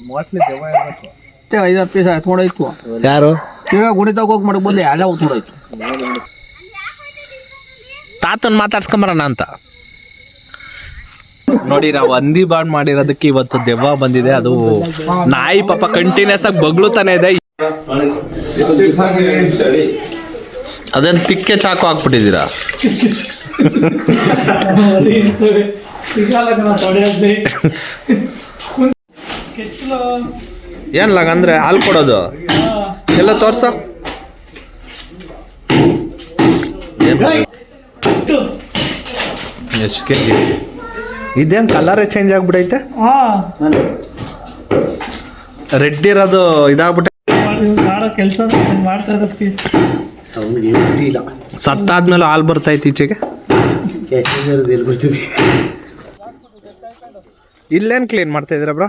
Mostly ದೆವ್ವ ಇರಬೇಕು. 5-10 piece ತೊಗೊಂಡೋಯ್ತು. ಯಾರು ಇವಾಗ ಗುಡಿ ತಗೋಕ್ ಮಾಡಕ್ ಬಂದು ಎಲ್ಲ ತೊಗೊಂಡೋಯ್ತು. ತಾತನ್ ಮಾತಾಡ್ಸ್ಕೊಂಬರೋಣ ಅಂತ ನೋಡಿ. ನಾವು ಹಂದಿ ಬಾಡ್ ಮಾಡಿರೋದಕ್ಕೆ ಇವತ್ತು ದೆವ್ವ ಬಂದಿದೆ. ಅದು ನಾಯಿ ಪಾಪ ಕಂಟಿನ್ಯೂಸ್ ಆಗಿ ಬಗ್ಳುತ್ತಾನೆ ಇದೆ. ಅದೇನು ತಿಕ್ಕೆ ಚಾಕು ಹಾಕ್ಬಿಟ್ಟಿದ್ದೀರಾ? ಏನ್ಲಾಗ ಅಂದ್ರೆ ಹಾಲು ಕೊಡೋದು ಎಲ್ಲ ತೋರ್ಸ. ಎಷ್ಟು ಕೆ ಜಿ? ಇದೇನು ಕಲರೇ ಚೇಂಜ್ ಆಗ್ಬಿಟ್ಟೈತೆ. ರೆಡ್ ಇರೋದು ಇದಾಗ್ಬಿಟ್ಟೆ. ಕೆಲಸ ಮಾಡ್ತಾ ಇರೋದಕ್ಕೆ ಸತ್ತಾದ್ಮೇಲೆ ಹಾಲು ಬರ್ತೈತಿ ಈಚೆಗೆ. ಇಲ್ಲೇನು ಕ್ಲೀನ್ ಮಾಡ್ತಾ ಇದ್ದೀರಾ ಬ್ರೋ?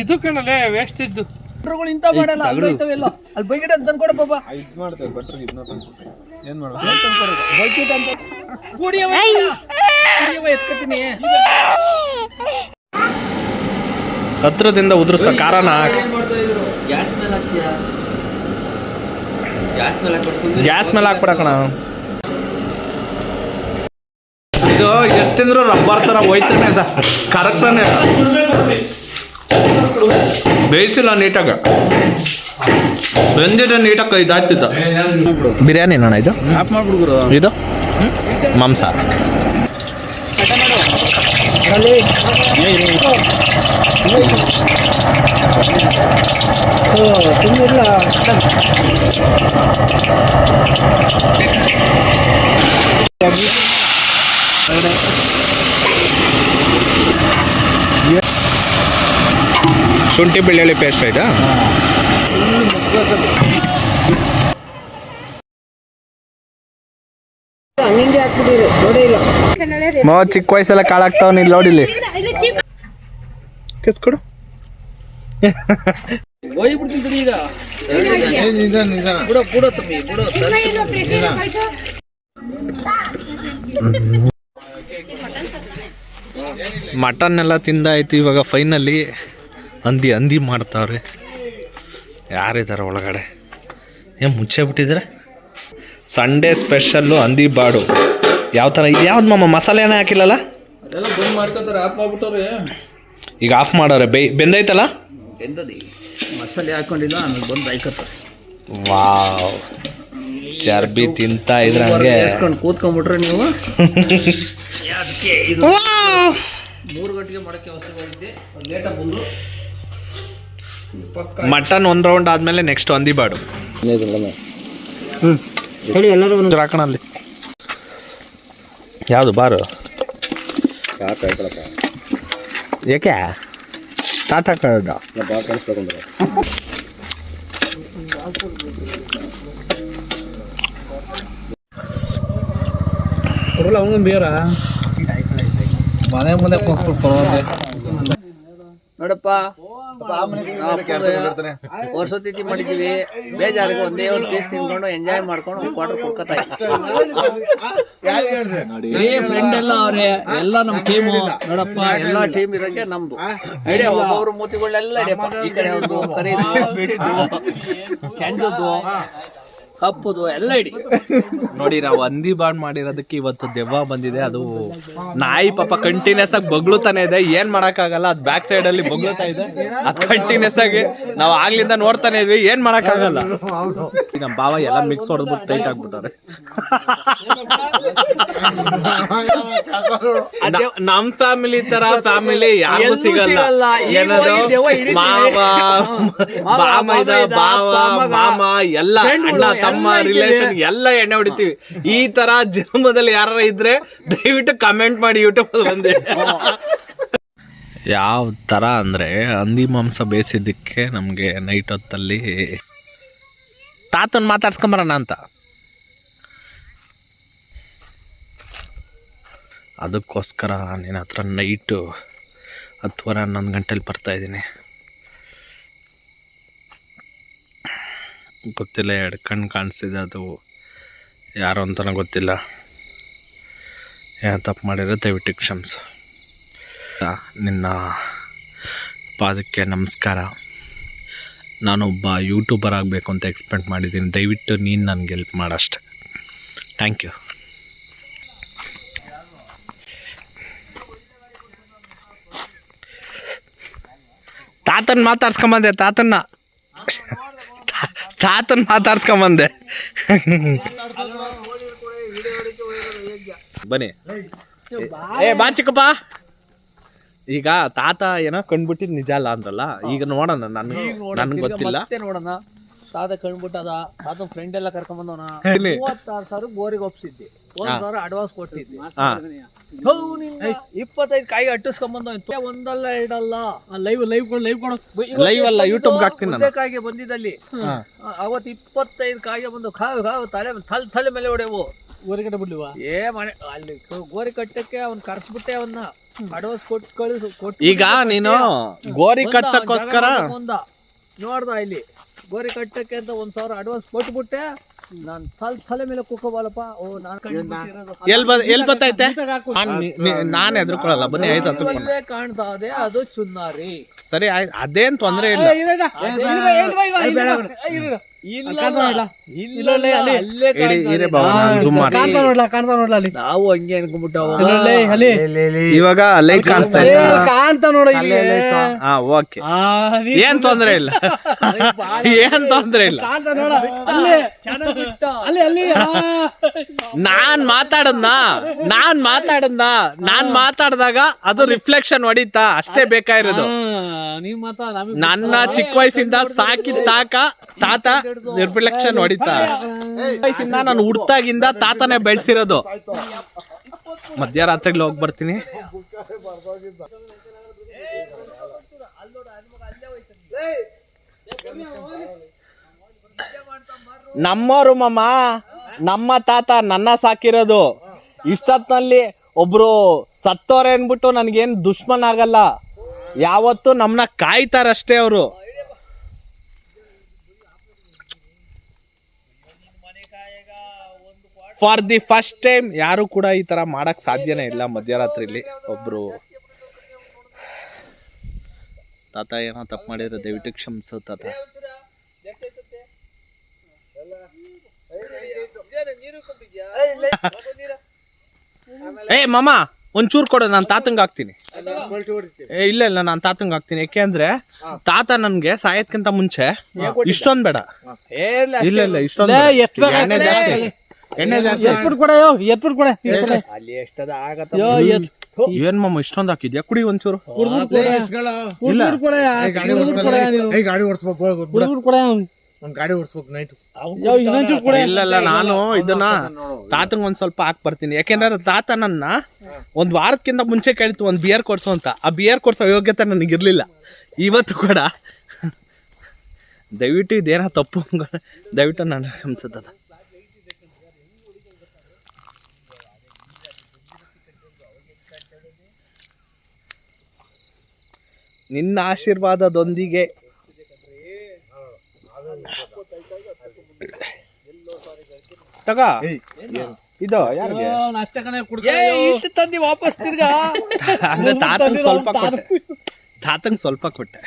ಇದು ಕಣಲೆ ವೇಸ್ಟ್ ಇದ್ದು ಇಂತ ಮಾಡಲ್ಲ. ಅಲ್ಲಿ ಬೈಗಿಡ ಅಂತ ತಂದ್ಕೊಡ ಪಾಪ. ಇದು ಮಾಡ್ತೇವೆ ಬಟ್ರು ಇದನ್ನ ತಂದ್ಕೊಡ್ತಾರೆ. ಏನು ಮಾಡೋದು? ಬೈಕಿಟ್ ಅಂತ ಕುಡಿಯವ ಎತ್ಕೊತೀನಿ. ಹತ್ರದಿಂದ ಉದುರ್ಸ ಕಾರಣ ಗ್ಯಾಸ್ ಮೇಲೆ ಹಾಕ್ಬಿಡ ಕಣ. ಇದು ಎಷ್ಟು ತಿಂದ್ರು ರಬ್ಬರ್ ಥರ ಹೋಯ್ತಾನೆ ಅದ, ಕರಗ್ತಾನೆ. ಬೇಯಿಸಿಲ್ಲ ನೀಟಾಗ, ಬೆಂದಿದ್ರೆ ನೀಟಾಗಿ ಇದಾಗ್ತಿದ್ದ. ಬಿರಿಯಾನಿ ನೋಣ ಇದು ಆಫ್ ಮಾಡ್ಬಿಡ್ಗುರು. ಇದು ಮಾಂಸ. ಶುಂಠಿ ಬೆಳ್ಳುಳ್ಳಿ ಪೇಸ್ಟ್ ಆಯ್ತಾ? ಚಿಕ್ಕ ವಯಸ್ಸೆಲ್ಲ ಕಾಳಾಗ್ತಾವ. ನೀನು ನೋಡಿಲಿ ಕಿಸ್ಕೊಡು. ಈಗ ಮಟನ್ ಎಲ್ಲ ತಿಂದಾಯ್ತು. ಇವಾಗ ಫೈನಲಿ ಹಂದಿ ಮಾಡ್ತಾವ್ರೆ. ಯಾರಿದ್ದಾರೆ ಒಳಗಡೆ? ಏನು ಮುಚ್ಚೆ ಬಿಟ್ಟಿದ್ರೆ? ಸಂಡೇ ಸ್ಪೆಷಲ್ಲು ಹಂದಿ ಬಾಡು. ಯಾವ ಥರ ಇದು? ಯಾವ್ದು ಮಾಮ ಮಸಾಲೆ ಏನೇ ಹಾಕಿಲ್ಲಲ್ಲ? ಎಲ್ಲ ಬಂದ್ ಮಾಡ್ಕೊತಾರೆ. ಆಫ್ ಮಾಡ್ಬಿಟ್ಟವ್ರೆ. ಈಗ ಆಫ್ ಮಾಡೋರೆ. ಬೆಂದೈತಲ್ಲ? ಎಂತದಿ ಮಸಾಲೆ ಹಾಕೊಂಡಿಲ್ಲ, ಆಮೇಲೆ ಬಂದು ಹಾಯ್ಕೊತಾರೆ. ವಾವ್, ಚರ್ಬಿ ತಿಂತಾ ಇದ್ರೆ ಹಂಗೆ ಎಸ್ಕೊಂಡು ಕೂತ್ಕೊಂಡ್ಬಿಟ್ರೆ ನೀವು. ಅದಕ್ಕೆ ಇದು 3 ಗಂಟೆಗೆ ಮಾಡೋಕ್ಕೆ ಅವಶ್ಯ ಮಾಡಿದ್ದೆ, ಲೇಟಾಗಿ ಬಂದು. ಮಟನ್ ಒಂದು ರೌಂಡ್ ಆದಮೇಲೆ ನೆಕ್ಸ್ಟ್ ಹಂದಿ ಬಾಡು. ಹೇಳಿ ಎಲ್ಲರೂ ರಾಕಣಲ್ಲಿ ಯಾವುದು ಬಾರು? ಏಕೆ ಟಾಟಾ ಕಳ್ದ ಅವನು ಬೇರ ಮನೆ ಮುಂದೆ ನೋಡಪ್ಪ, ವರ್ಷೋತಿಥಿ ಮಾಡಿದ್ದೀವಿ. ಬೇಜಾರಿಗೆ ಒಂದೇ ಒಂದು ಪೀಸ್ ತಿನ್ಕೊಂಡು ಎಂಜಾಯ್ ಮಾಡ್ಕೊಂಡು ಒಂದು ಕ್ವಾರ್ಟರ್ ಕೊಡ್ಕೊತಾ ಫ್ರೆಂಡ್ ಎಲ್ಲ ಅವ್ರೆ. ಎಲ್ಲ ನಮ್ಮ ಟೀಮು ನೋಡಪ್ಪ. ಎಲ್ಲ ಟೀಮ್ ಇರೋಕೆ ನಮ್ದು ಐಡಿಯಾ. ಒಬ್ಬೊಬ್ರು ಮೂತಿಗಳೆಲ್ಲ ಹಿಡಿಯಪ್ಪ. ಈ ಕಡೆ ಒಂದು ಕರೀದು ಕೆಂಜದ್ದು ಕಪ್ಪುದು ಎಲ್ಲ ಇಡಿ. ನೋಡಿ, ನಾವು ಹಂದಿ ಬಾಡ್ ಮಾಡಿರೋದಕ್ಕೆ ಇವತ್ತು ದೆವ್ವ ಬಂದಿದೆ. ಅದು ನಾಯಿ ಪಾಪ ಕಂಟಿನ್ಯೂಸ್ ಆಗಿ ಬಗ್ಳುತ್ತಾನೆ ಇದೆ. ಏನ್ ಮಾಡಕ್ಕಾಗಲ್ಲ, ಅದು ಬ್ಯಾಕ್ ಸೈಡ್ ಅಲ್ಲಿ ಬಗ್ಳುತ್ತಾ ಇದೆ. ಅದು ಕಂಟಿನ್ಯೂಸ್ ಆಗಿ ನಾವು ಆಗ್ಲಿಂದ ನೋಡ್ತಾನೆ ಇದ್ವಿ. ಏನ್ ಮಾಡಕ್ಕಾಗಲ್ಲ. ನಮ್ಮ ಬಾವ ಎಲ್ಲ ಮಿಕ್ಸ್ ಹೊಡೆದ್ಬಿಟ್ಟು ಟೈಟ್ ಆಗ್ಬಿಟ್ಟಾರೆ. ನಮ್ ಫ್ಯಾಮಿಲಿ ತರ ಫ್ಯಾಮಿಲಿ ಯಾರಿಗೂ ಸಿಗಲ್ಲ. ಏನದು ಮಾವ, ಬಾಮೈದ, ಬಾವ, ಮಾಮ ಎಲ್ಲ ಅಣ್ಣ ತಮ್ಮ ರಿಲೇಷನ್ ಎಲ್ಲ ಎಣ್ಣೆ ಹೊಡಿತೀವಿ. ಈ ತರ ಜನ್ಮದಲ್ಲಿ ಯಾರ ಇದ್ರೆ ದಯವಿಟ್ಟು ಕಮೆಂಟ್ ಮಾಡಿ ಯೂಟ್ಯೂಬ್ ಅಲ್ಲಿ ಬಂದೆ. ಯಾವ ತರ ಅಂದ್ರೆ ಹಂದಿ ಮಾಂಸ ಬೇಯಿಸಿದ್ದಕ್ಕೆ ನಮ್ಗೆ ನೈಟ್ ಹೊತ್ತಲ್ಲಿ ತಾತನ್ ಮಾತಾಡ್ಸ್ಕೊಂಬರೋಣ ಅಂತ. ಅದಕ್ಕೋಸ್ಕರ ನಿನ್ನ ಹತ್ರ ನೈಟು 10:30-11 ಗಂಟೆಲಿ ಬರ್ತಾಯಿದ್ದೀನಿ. ಗೊತ್ತಿಲ್ಲ, 2 ಕಣ್ಣು ಕಾಣಿಸ್ತಿದೆ. ಅದು ಯಾರು ಅಂತಲೂ ಗೊತ್ತಿಲ್ಲ. ಏನು ತಪ್ಪು ಮಾಡಿದ್ರೆ ದಯವಿಟ್ಟು ಕ್ಷಮಿಸು. ನಿನ್ನ ಪಾದಕ್ಕೆ ನಮಸ್ಕಾರ. ನಾನೊಬ್ಬ ಯೂಟ್ಯೂಬರ್ ಆಗಬೇಕು ಅಂತ ಎಕ್ಸ್ಪೆಕ್ಟ್ ಮಾಡಿದ್ದೀನಿ. ದಯವಿಟ್ಟು ನೀನು ನನಗೆ ಹೆಲ್ಪ್ ಮಾಡಷ್ಟೆ. Thank you. ತಾತನ ಮಾತಾಡ್ಸ್ಕೊಂಬಂದೆ. ತಾತನ ಮಾತಾಡ್ಸ್ಕೊಂಬಂದೆ. ಬನ್ನಿ ಬಾ ಚಿಕ್ಕಪ್ಪ. ಈಗ ತಾತ ಏನೋ ಕಂಡ್ಬಿಟ್ಟಿದ್ ನಿಜ ಅಲ್ಲ ಅಂದ್ರಲ್ಲ, ಈಗ ನೋಡೋಣ. ನನ್ಗೆ ಗೊತ್ತಿಲ್ಲ. ಮತ್ತೆ ನೋಡೋಣ. ತಾತ ಕಂಡ್ಬಿಟ್ಟದ. ತಾತ ಫ್ರೆಂಡ್ ಎಲ್ಲ ಕರ್ಕೊಂಬಂದವನ 36,000 ಬೋರಿಗೆ ಒಪ್ಸಿದ್ದೆ. 1,000 ಅಡ್ವಾನ್ಸ್ ಕೊಟ್ಟಿದ್ದೆ. 25 ಕಾಯಿಗೆ ಅಟ್ಟಿಸ್ಕೊಂಬಂದ. ಒಂದಲ್ಲ ಎರಡಲ್ಲ. ಲೈವ್ ಅಲ್ಲ, ಯೂಟ್ಯೂಬ್ಗೆ ಹಾಕ್ತೀನಿ ನಾನು. ಕಾಯಿಗೆ ಬಂದಿದ್ದಲ್ಲಿ ಅವತ್ತು 25 ಕಾಯಿಗೆ ಬಂದು ತಲೆ ಮೇಲೆ ಹೊಡೆವು. ಗೋರಿ ಕಟ್ಟ ಬಿಡ್ಲಿವ ಮನೆ ಅಲ್ಲಿ ಗೋರಿ ಕಟ್ಟಕ್ಕೆ ಅವ್ನ್ ಕರ್ಸ್ಬಿಟ್ಟೆ. ಅವನ್ನ ಅಡ್ವಾನ್ಸ್ ಕೊಟ್ಟು ಈಗ ನೀನು ಗೋರಿ ಕಟ್ಸಕ್ಕೋಸ್ಕರ ನೋಡ್ದ ಇಲ್ಲಿ ಗೋರಿ ಕಟ್ಟಕ್ಕೆ ಅಂತ 1,000 ಅಡ್ವಾನ್ಸ್ ಕೊಟ್ಬಿಟ್ಟೆ. ನಾನ್ ತಲೆ ಮೇಲೆ ಕುಕ್ಕೋಬಾಲಪ್ಪ. O L ಬತ್ತೈತೆ. ನಾನು ಹೆದರ್ಕೊಳ್ಳಲ್ಲ. ಬನ್ನಿ ಆಯ್ತು. ಕಾಣ್ತಾ ಇದೆ ಅದು ಚುನ್ನಾರಿ. ಸರಿ ಆಯ್ತು, ಅದೇನ್ ತೊಂದ್ರೆ ಇಲ್ಲ. ನಾವು ಹಂಗೆ ಅನ್ಕೊಂಡ್ಬಿಟ್ಟ. ಇವಾಗ ಲೈಟ್ ಕಾಣಿಸ್ತಾ ಇದೆ. ಓಕೆ, ಏನ್ ತೊಂದ್ರೆ ಇಲ್ಲ. ಏನ್ ತೊಂದ್ರೆ ಇಲ್ಲ. ನಾನ್ ಮಾತಾಡ್ದಾಗ ಅದು ರಿಫ್ಲೆಕ್ಷನ್ ಹೊಡಿತಾ ಅಷ್ಟೇ ಬೇಕಾಗಿರೋದು. ನನ್ನ ಚಿಕ್ಕ ವಯಸ್ಸಿಂದ ಸಾಕಿದ ತಾತ ರಿಫ್ಲೆಕ್ಷನ್ ಹೊಡಿತಾ. ವಯಸ್ಸಿಂದ ನಾನು ಹುಡ್ತಾಗಿಂದ ತಾತನೇ ಬೆಳೆಸಿರೋದು. ಮಧ್ಯರಾತ್ರಿಲಿ ಹೋಗಿ ಬರ್ತೀನಿ. ನಮ್ಮೋರು ಮಾಮ, ನಮ್ಮ ತಾತ ನನ್ನ ಸಾಕಿರೋದು. ಇಷ್ಟೊತ್ತಿನಲ್ಲಿ ಒಬ್ರು ಸತ್ತೋರೆ ಅನ್ಬಿಟ್ಟು ನನ್ಗೇನ್ ದುಶ್ಮನ್ ಆಗಲ್ಲ. ಯಾವತ್ತು ನಮ್ಮನ್ನ ಕಾಯ್ತಾರಷ್ಟೇ ಅವರು. ಫಾರ್ ದಿ ಫಸ್ಟ್ ಟೈಮ್ ಯಾರು ಕೂಡ ಈ ತರ ಮಾಡಕ್ ಸಾಧ್ಯನೇ ಇಲ್ಲ. ಮಧ್ಯರಾತ್ರಿಲಿ ಒಬ್ರು ತಾತ ಏನೋ ತಪ್ಪು ಮಾಡಿದ್ರೆ ದಯವಿಟ್ಟು ಕ್ಷಮಿಸು ತಾತ. ಏ ಮಾಮ, ಒಂಚೂರು ಕೊಡು, ನಾನು ತಾತಂಗ್ ಹಾಕ್ತೀನಿ. ಇಲ್ಲ ನಾನು ತಾತಂಗ್ ಹಾಕ್ತೀನಿ. ಯಾಕೆ ಅಂದ್ರೆ ತಾತ ನನ್ಗೆ ಸಾಯೋದ್ಕಿಂತ ಮುಂಚೆ ಇಷ್ಟೊಂದ್ ಬೇಡ. ಇಲ್ಲ ಇಷ್ಟೊಂದು ಎಣ್ಣೆ ಜಾಸ್ತಿ. ಏನ್ ಮಾಮ ಇಷ್ಟೊಂದು ಹಾಕಿದ್ಯಾ? ಕುಡಿ ಒಂಚೂರು. ಇಲ್ಲ ನಾನು ಇದನ್ನ ತಾತಂಗ್ ಒಂದ್ ಸ್ವಲ್ಪ ಹಾಕ್ ಬರ್ತೀನಿ. ಯಾಕೆಂದ್ರೆ ತಾತ ನನ್ನ ಒಂದ್ ವಾರಕ್ಕಿಂತ ಮುಂಚೆ ಕೇಳಿತ್ತು ಒಂದ್ ಬಿಯರ್ ಕೊಡ್ಸು ಅಂತ. ಆ ಬಿಯರ್ ಕೊಡ್ಸೋ ಯೋಗ್ಯತೆ ನನಗಿರ್ಲಿಲ್ಲ ಇವತ್ತು ಕೂಡ. ದಯವಿಟ್ಟು ಇದೇನ ತಪ್ಪು, ದಯವಿಟ್ಟು ನಾನು ಕ್ಷಮಿಸುತ್ತದ. ನಿನ್ನ ಆಶೀರ್ವಾದದೊಂದಿಗೆ ತಗ ಇದು ಯಾರಿಗೆ ತಂದಿ ವಾಪಸ್ ತಿರ್ಗಾ. ಅಂದ್ರೆ ತಾತಂಗ್ ಸ್ವಲ್ಪ ಕೊಟ್ಟೆ.